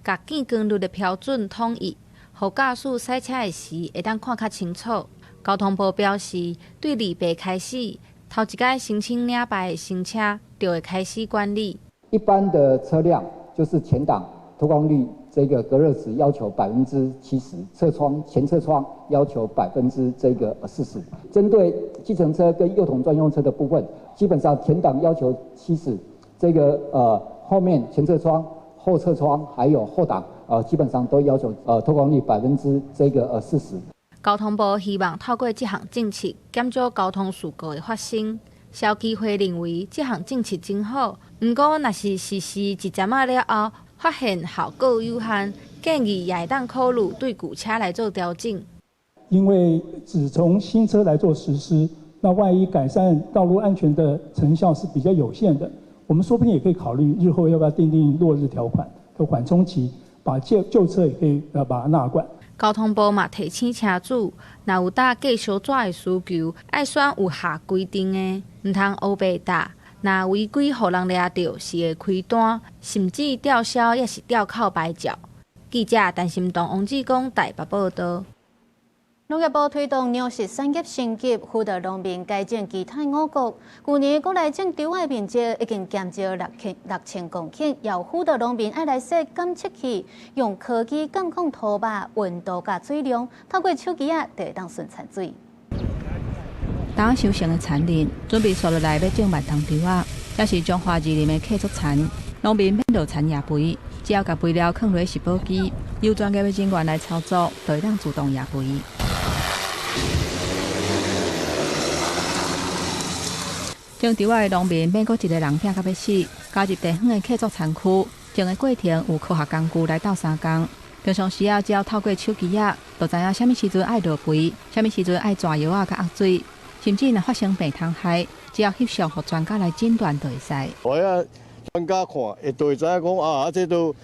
甲见光率的标准统一，互驾驶驶车的时会当看较清楚。交通部表示，对28开始，头一届申请领牌的新车就会开始管理。一般的车辆就是前挡透光率这个隔热纸要求70%，前侧窗要求40%。针对计程车跟幼童专用车的部分，基本上前挡要求70%，这个后面前侧窗、后侧窗还有后挡基本上都要求透光率40%。交通部希望透过这项政策减少交通事故的发生。消基会认为这项政策真好，不过若是实施一阵仔了后，发现效果有限，建议也会当考虑对旧车来做调整。因为只从新车来做实施，那万一改善道路安全的成效是比较有限的，我们说不定也可以考虑日后要不要订定落日条款和缓冲期，把旧车也可以把它纳管。交通部嘛提醒车主，若有搭计烧纸的需求，爱选有下规定的，唔通乌白搭。若违规，互人抓到是会开单，甚至吊销，也是吊扣牌照。记者陈心东、王志光台北报道。农业部推动粮食产业升级，辅导农民改进其他五谷。去年国内种稻的面积已经减少6000公顷，要辅导农民爱来设感测器，用科技监控土壤温度甲水量，透过手机就会当顺产水。当收成的产能准备刷落来要种万冬稻仔，也是中华二林的客作产。农民免落田野肥，只要把肥料放入食补机，由专业的人员来操作，就会当自动野肥。种稻仔的农民免搁一个人拼到要死，加入地方的客作产区，种的过程有科学工具来斗3工。平常时只要透过手机就知影什么时阵爱落肥，什么时阵爱抓药甲压水。甚至若发生病虫害，只要翕相，互专家来诊断就会使。我要专家看，就会知影讲啊，这都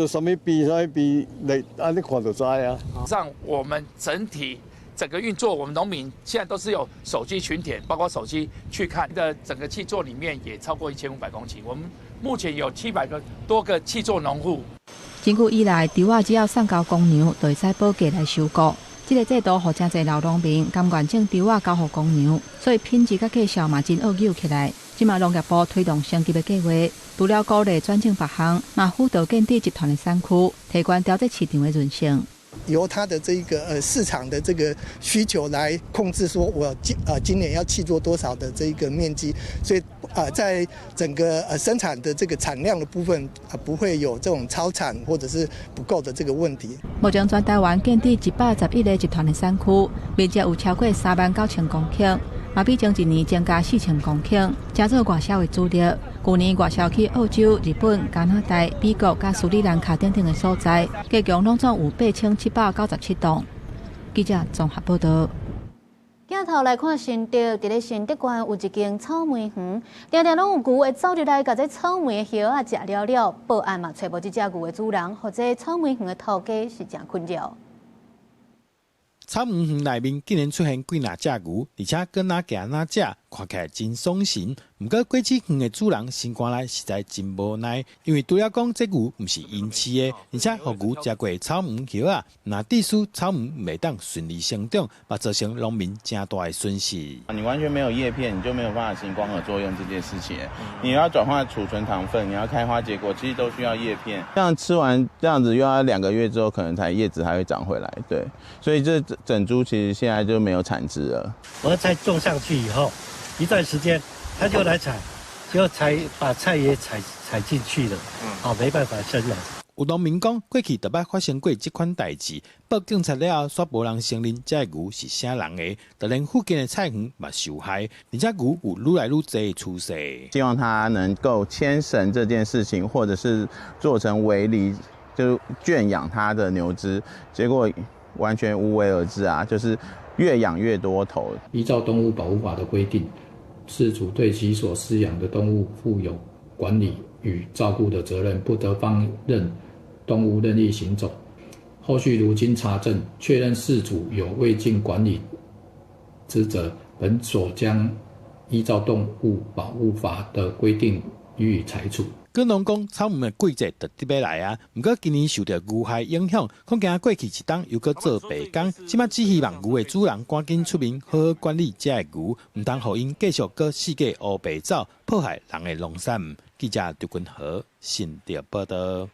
什么病，什么病，来安尼看就知啊。让我们整体整个运作，我们农民现在都是有手机群田，包括手机去看的整个契作里面也超过1500公顷。我们目前有700多个契作农户。自古以来，稻仔只要送交公牛，就会使补价来收购。这个制度，互真侪老农民甘愿种稻仔交互公牛，所以品质甲绩效嘛真恶扭起来。今嘛农业部推动升级的计划，除了鼓励转种别行，嘛辅导建立集团的产区，提高调节市场的韧性。由它的这个市场的这个需求来控制，说我今年要契作多少的这个面积，所以在整个生产的这个产量的部分不会有这种超产或者是不够的这个问题。目前全台湾建立111个集团的产区，面积有超过39000公顷。嘛比前一年增加4000公顷，加做外销为主力。去年外销去澳洲、日本、加拿大、美国、甲斯里兰卡等等的所在，加共拢总有8797栋。记者综合报道。镜头来看新竹，伫咧新竹县有一间草莓园，常常拢有牛会走入来，甲这草莓的叶啊食了了。报案嘛，找无这只牛的主人，或者草莓园的头家是真困扰。草莓园内面竟然出现几若只牛，而且搁哪行哪食，看起来真爽神。不过果子园的主人心肝内实在真无奈，因为除了讲这牛不是因饲的，而且互牛食过草莓叶啊，那致使草莓未当顺利生长，嘛造成农民真大的损失。你完全没有叶片，你就没有办法行光合作用这件事情。你要转化储存糖分，你要开花结果，其实都需要叶片。这样吃完这样子，又要2个月之后，可能才叶子还会长回来。对，所以这整株其实现在就没有产值了。我的菜种上去以后，一段时间他就来采，就把菜也采进去了，没办法生了。有农民讲，过去特别发生过这款代志，报警察了后，煞无人承认这牛是啥人的，就连附近的菜园嘛受害，而且牛有愈来愈多的趋势。希望他能够牵绳这件事情，或者是做成围篱，就圈养他的牛只，结果完全无为而治啊，就是越养越多头。依照动物保护法的规定，饲主对其所饲养的动物负有管理与照顾的责任，不得放任动物任意行走。后续如经查证，确认饲主有未尽管理之责，本所将依照动物保护法的规定予以裁处。果农讲草莓的季节就得要来啊，不过今年受到牛害影响，恐惊过去一冬又搁做白工，即马只希望牛的主人赶紧出面，好好管理这个牛，唔通互因继续搁四界乌白走，破坏人的农产。记者刘君和新竹报道。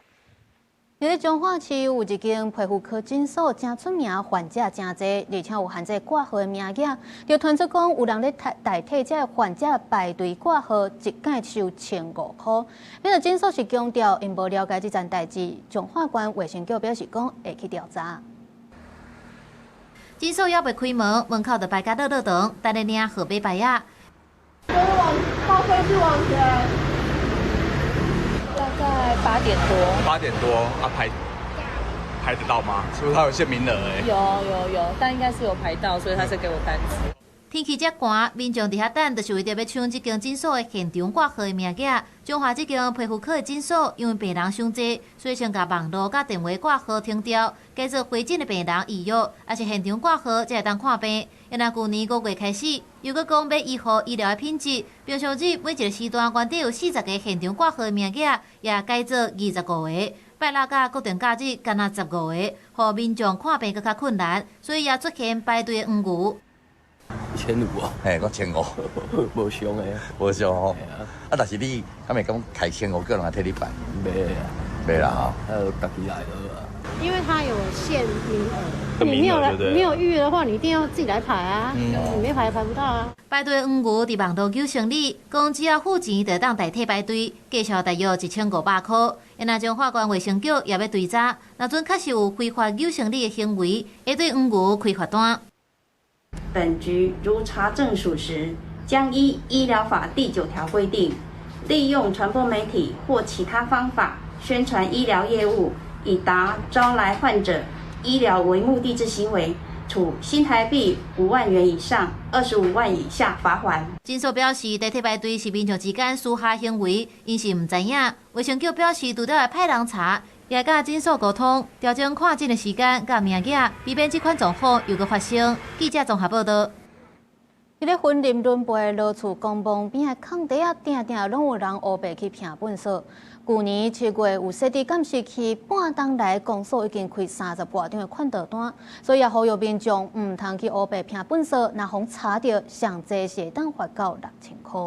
在彰化市有一间皮肤科诊所，真出名，患者真多，而且有限制挂号的名额，就传出讲有人咧代替这患者排队挂号，一届收1500块。这个诊所是强调因无了解这件代志，彰化县卫生局表示讲会去调查。诊所还未开门，门口就排甲热热长，等咧领号码牌啊。到飞去往前。大概8点多啊，排得到吗？是不是他有限名额？有，但应该是有排到，所以他才给我单子。天气遮寒，民众伫遐等，就是为着要抢这间诊所的现场挂号的名额。彰化这间皮肤科的诊所，因为病人伤济，所以先甲网络甲电话挂号停掉，改做回诊的病人预约，也是现场挂号才会当看病。因为去年5月开始，又搁讲要依护医疗的品质，平常日每一个时段原底有40个现场挂号的名额，也改做25个。拜六甲固定假日，干那15个，互民众看病更较困难，所以也出现排队的黄牛。1500哦，嘿，我1500，无伤诶，无伤吼。啊，但是你敢会讲开1500个人来替你办？袂啦吼，家己来就好啊。因为它有限名额，你没有预约的话，你一定要自己来排啊。你没排不到啊。排队黄牛伫网络求生理，讲只要付钱就当代替排队，计销大约1500块。因那彰化县卫生局也要追查，若准确实有非法求生理的行为，会对黄牛开罚单。本局如查证属实，将依医疗法第9条规定，利用传播媒体或其他方法宣传医疗业务，以达招来患者医疗为目的之行为，处新台币5万元以上25万以下罚锾。诊所表示，代替排队是民众之间私下行为，因是唔知影。卫生局表示，除了会派人查，也甲诊所沟通，调整看诊的时间甲名额，以免这款状况又搁发生。记者综合报道。伫咧婚林轮陪老厝公墓边的空地啊，定定拢有人乌白去拼粪扫。去年7月有设置监视器，半冬来公所已经开30多张的款待单，所以也呼吁民众唔通去乌白拼粪扫，若互查到，上济是当罚到6000块。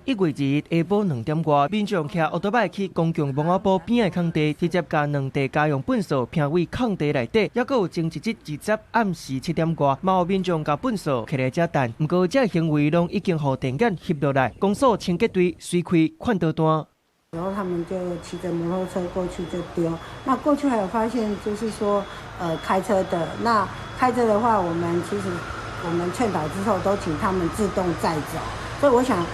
1月日下晡2点外，民众骑奥多摆去公共文化部边的空地，直接将2地家用粪扫拼位空地内底，还有前一日20暗时7点外，嘛有民众将粪扫摕来遮等。不过这行为拢已经互电眼翕落来，公所清洁队随开款待单。然后他们就骑着摩托车过去就丢。那过去还有发现，就是说，开车的。那开车的话，我们劝导之后都请他们自动载走。所以我想，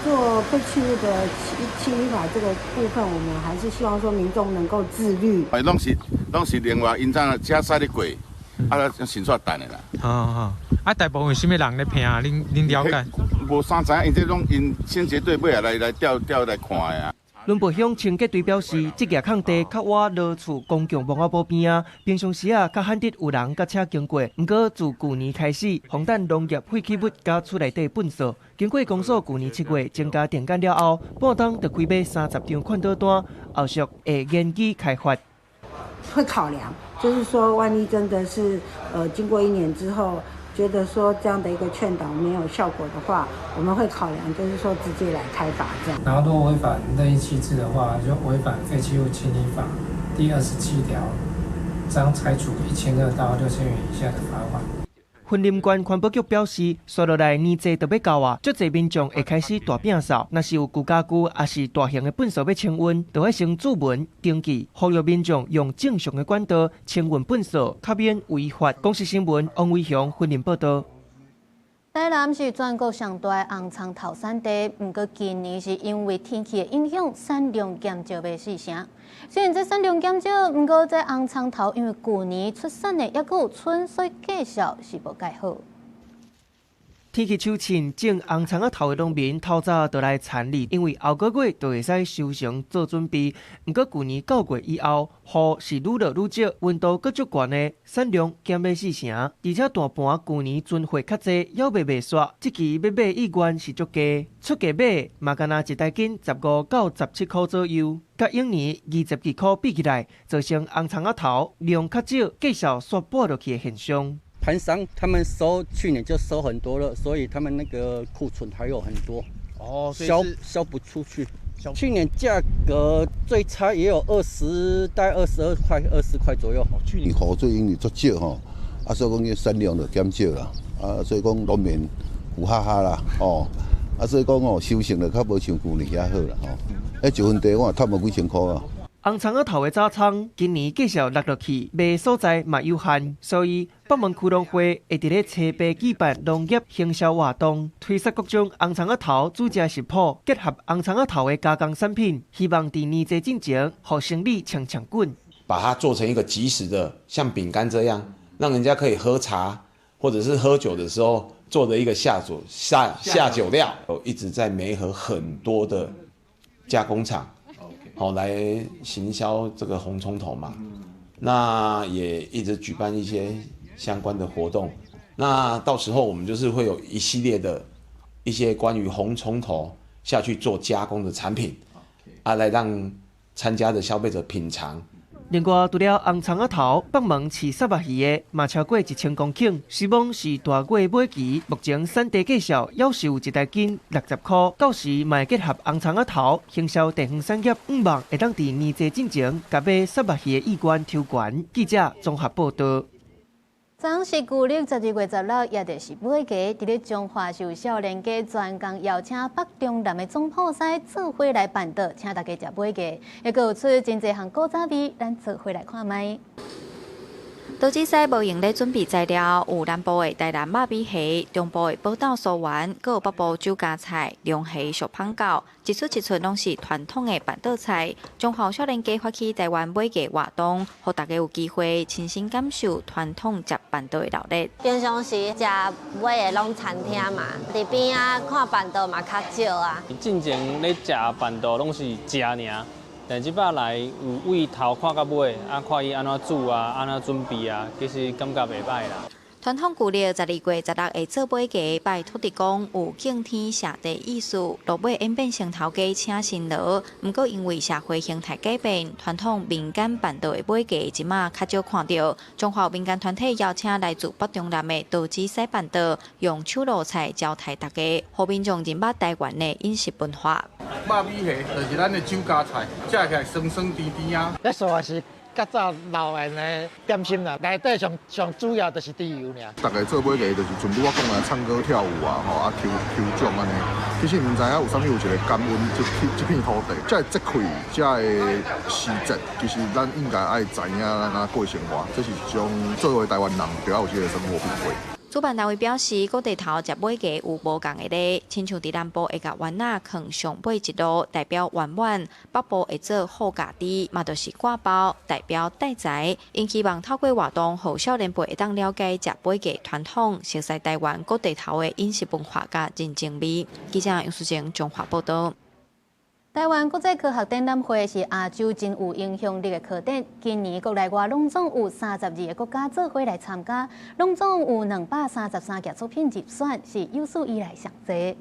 做废弃物的清理法这个部分，我们还是希望说民众能够自律。拢是另外因怎车驶咧过，先煞等的啦。啊，大部分什么人咧拼啊？恁了解？无啥知影，因这拢因清洁队尾来调来看的啊。伦北乡清洁队表示，这个空地较我老厝公共文化部边啊，平常时啊较罕得有人甲车经过。不过自去年开始，防弹农业废弃物加厝内底粪扫，经过公所去年7月增加电杆了后，半冬就开卖30张款待单，后续会研究开发。会考量，就是说，万一真的是经过1年之后，觉得说这样的一个劝导没有效果的话，我们会考量，就是说直接来开罚这样。然后如果违反任意弃置的话，就违反废弃物清理法第27条，将采处1200到6000元以下的罚款。婚林县环保局表示，接落来年节就要到啊，足侪民众会开始大摒扫，若是有旧家具，也是大型的粪扫要清运，就要先注文登记，呼吁民众用正常的管道清运粪扫，以免违法。公视新闻王伟雄婚林报道。台南是全国上大的红葱头产地，不过今年是因为天气的影响，产量减少袂四成。虽然这产量减少，不过这红葱头因为去年出产的还有春，所以价销是无介好。天气手亲，种红葱仔头的农民透早就来田里，因为后个月就会使收成做准备。不过去年9月以后，雨是愈落愈少，温度搁足悬的，产量减了4成，而且大盘去年存货较济，还未卖煞。这期要买意愿是足低，出价买嘛干那一袋斤15到17块左右，甲往年22块比起来，造成红葱仔头量较少，价销煞跌落去的现象。盘商他们去年就收很多了，所以他们那个库存还有很多，销不出去。去年价格最差也有大概22块、20块左右。去年雨水因为足少吼，所以讲个产量就减少啦，所以讲农民有哈哈啦，所以讲收成就较无像去年遐好啦，一分地我赚无几千块啊。红葱仔头的早仓今年价销落去，卖所在嘛有限，所以北门区农会会伫咧车北举办农业行销活动，推出各种红葱仔头煮食食谱，结合红葱仔头的加工产品，希望伫年节进前，互生意抢滚。把它做成一个即食的，像饼干这样，让人家可以喝茶或者是喝酒的时候做的一个下酒料，一直在媒合很多的加工厂。来行销这个红葱头嘛，那也一直举办一些相关的活动。那到时候我们就是会有一系列的一些关于红葱头下去做加工的产品，来让参加的消费者品尝。另外，除了红葱仔头，北门饲沙巴鱼的嘛超过1000公顷，希望是大月尾期，目前产地价销要是有一袋斤60块，到时嘛会结合红葱仔头，行销地方产业，望会当伫年节进前，甲买沙巴鱼的意愿抽悬。记者综合报道。昨天是旧历12月16，也就是尾假，伫咧中华寿少年家专工邀请北中南的总铺师做伙来办桌，请大家食尾假，也有出真侪项古早味，咱做伙来看卖。都只西无用咧准备材料，有南部的台南肉米虾，中部的宝岛酥丸，佮有北部酒家菜、龙虾、小胖狗，一出一出拢是传统的办桌菜。中华少年家发起台湾尾假活动，互大家有机会亲身感受传统食办桌的热闹。平常时食尾的拢餐厅嘛，伫边啊看办桌嘛较少啊。进前咧食办桌拢是食尔。但即摆来有为头看到尾，看伊安怎煮啊，安怎准备啊，其实感觉袂歹啦。传统旧历12月16日做尾家，拜土地公有敬天谢地意思，落尾演变成头家请新郎。不过因为社会形态改变，传统民间办道的尾家即马较少看到。中华民间团体邀请来自北中南的道子西办道，用手路菜招待大家，互民众认捌台湾的饮食文化。肉米蟹就是咱的酒家菜，食起来酸酸甜甜啊。咧说是较早老人的点心啦，内底上主要就是猪油尔。大家做尾家就是像拄我讲的唱歌跳舞啊，吼啊抽奖安尼。其实唔知影有啥物有一个感恩这片土地，才会节气，才会时节，其实咱应该爱知影咱过生活，这是一种作为台湾人就要有这个生活品味。主办单位表示，各地头接尾家有无共的例，亲像伫南部会甲丸仔放上尾一路，代表圆满；北部会做好家己，嘛就是挂包，代表带财。因希望透过活动，互少年辈会当了解接尾家传统，熟悉台湾各地头的饮食文化甲人情味。记者杨淑晴综合报道。台湾国际科学展览会是亚洲真有影响力的科展，今年国内外拢总有32个国家做伙来参加，拢总有233件作品入选，是有史以来上侪。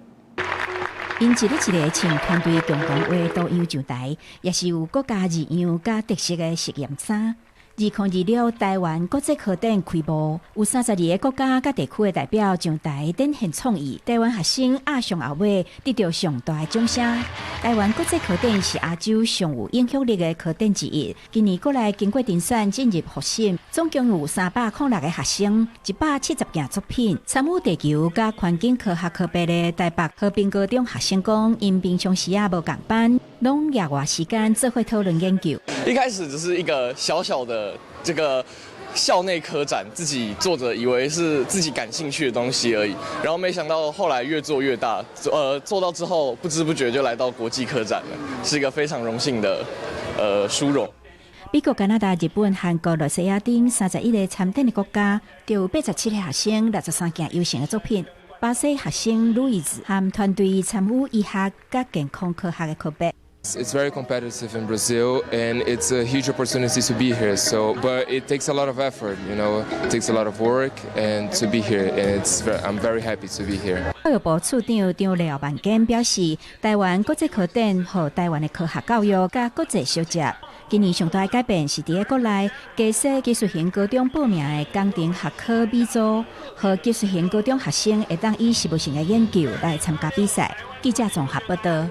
因一日一个穿团队共同画导游上台，也是有国家字样加特色的实验衫。2026台湾国际科展开幕，有32个国家甲地区的代表上台展现创意。台湾学生压上后尾得到上大的掌声。台湾国际科展是亚洲上有影响力的科展之一。今年国内经过评选进入复审，总共有306个学生，170件作品。参与地球甲环境科学科别的台北和平高中学生讲，因平常时无共班，拢业外时间做伙讨论研究。一开始只是一个小小的这个校内科展，自己做着以为是自己感兴趣的东西而已，然后没想到后来越做越大，做到之后不知不觉就来到国际科展了，是一个非常荣幸的殊荣。美国、加拿大、日本、韩国、罗西亚等31个参展的国家，就有87个学生63件优胜的作品。巴西学生路易斯和团队参与医学甲健康科学的科别。It's very competitive in Brazil, and it's a huge opportunity to be here. But it takes a lot of effort, you know. It takes a lot of work, and to be here, and I'm very happy to be here. 教育部处长张廖万坚表示，台湾国际科展和台湾的科学教育甲国际相接。今年上大的改变是伫国内加设技术型高中报名的工程学科比组，和技术型高中学生会当以实务性的研究来参加比赛。记者综合报道。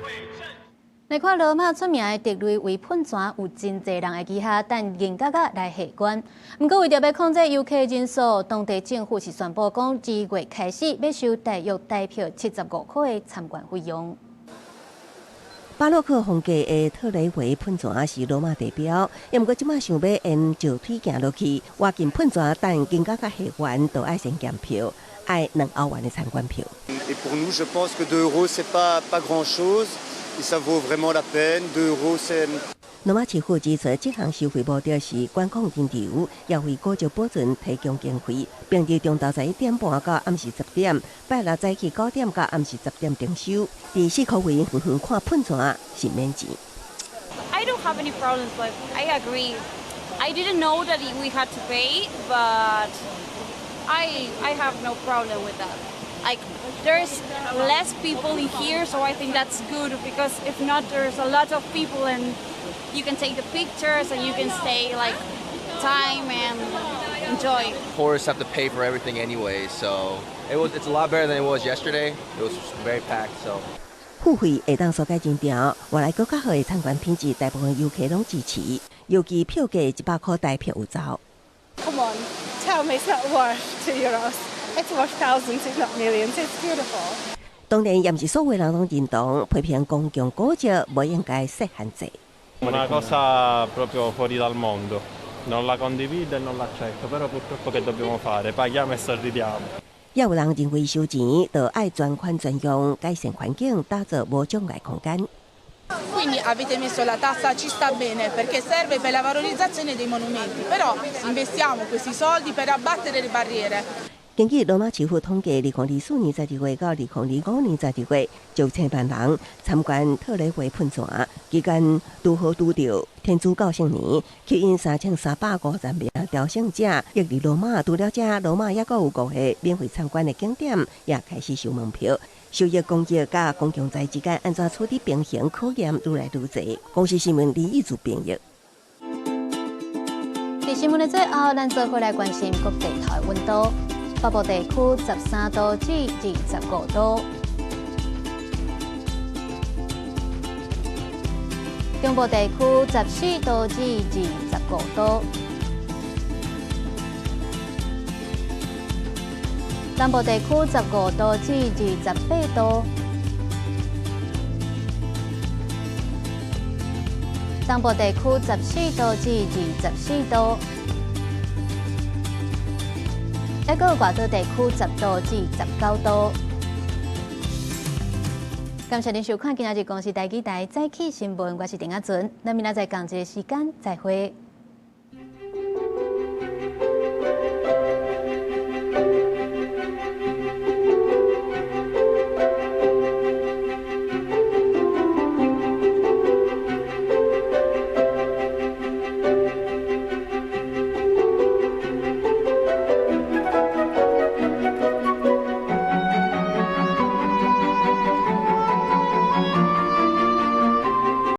来看罗马出名的地雷围喷泉，有真侪人会记下，但严格来下关。不过为着要控制游客人数，当地政府是宣布讲，2月开始要收大约代票75块的参观费用。巴洛克风格的特雷维喷泉是罗马地标，不过即马想要沿石腿行落去，挖进喷泉，但经过甲下关，都爱先检票，爱2欧元的参观票。Et pour nous, je pense que 2 € c'est pas grand-chose. Ça vaut vraiment la peine. 2 € c'est. 罗马市府指出，这项收费目的是观光人流，也为高招保存提供经费，并伫中昼11点半到暗时10点，拜六早起9点到暗时10点停收。伫4块位远远看喷泉是免钱。I don't have any problems, but I agree. I didn't know that we had to pay, but I have no problem with that. Like, there's less people in here, so I think that's good, because if not, there's a lot of people and you can take the pictures and you can stay like time and enjoy. Tourists have to pay for everything anyway, so it's a lot better than it was yesterday. It was very packed, so. 付费会当所改真条，原来更较好的参观品质，大部分游客拢支持，尤其票价100块台票有走。Come on, tell me it's not worth €2. It's worth thousands, if not millions. It's beautiful. 当然，也毋是所有人拢认同，批评公共古迹无应该设限制。Una cosa proprio fuori dal mondo. Non la condivido e non l'accetto, però purtroppo che dobbiamo fare? Paghiamo e sorridiamo. 也有人认为收钱就爱专款专用，改善环境，打造无障碍空间。Quindi avete messo la tassa, ci sta bene, perché serve per la valorizzazione dei monumenti. Però investiamo questi soldi per abbattere le barriere. 根据罗马市府统计，2024年12月到2025年12月，9千万人参观特雷维喷泉，期间拄好拄到天主教圣年，吸引3350名朝圣者踽入罗马。除了这，罗马也阁有5个免费参观的景点，也开始收门票。受益公益甲公共财之间安怎处理平衡考验愈来愈侪。公视新闻李义主编译。在新闻的最后，咱做回来关心各地台温度。北部地区13度至25度，中部地区14度至25度，南部地区15度至28度，东部地区14度至24度。一个外岛地区10度至19度。感谢您收看今日公视台记台早起新闻，我是丁雅纯，咱明仔载同一个时间再会。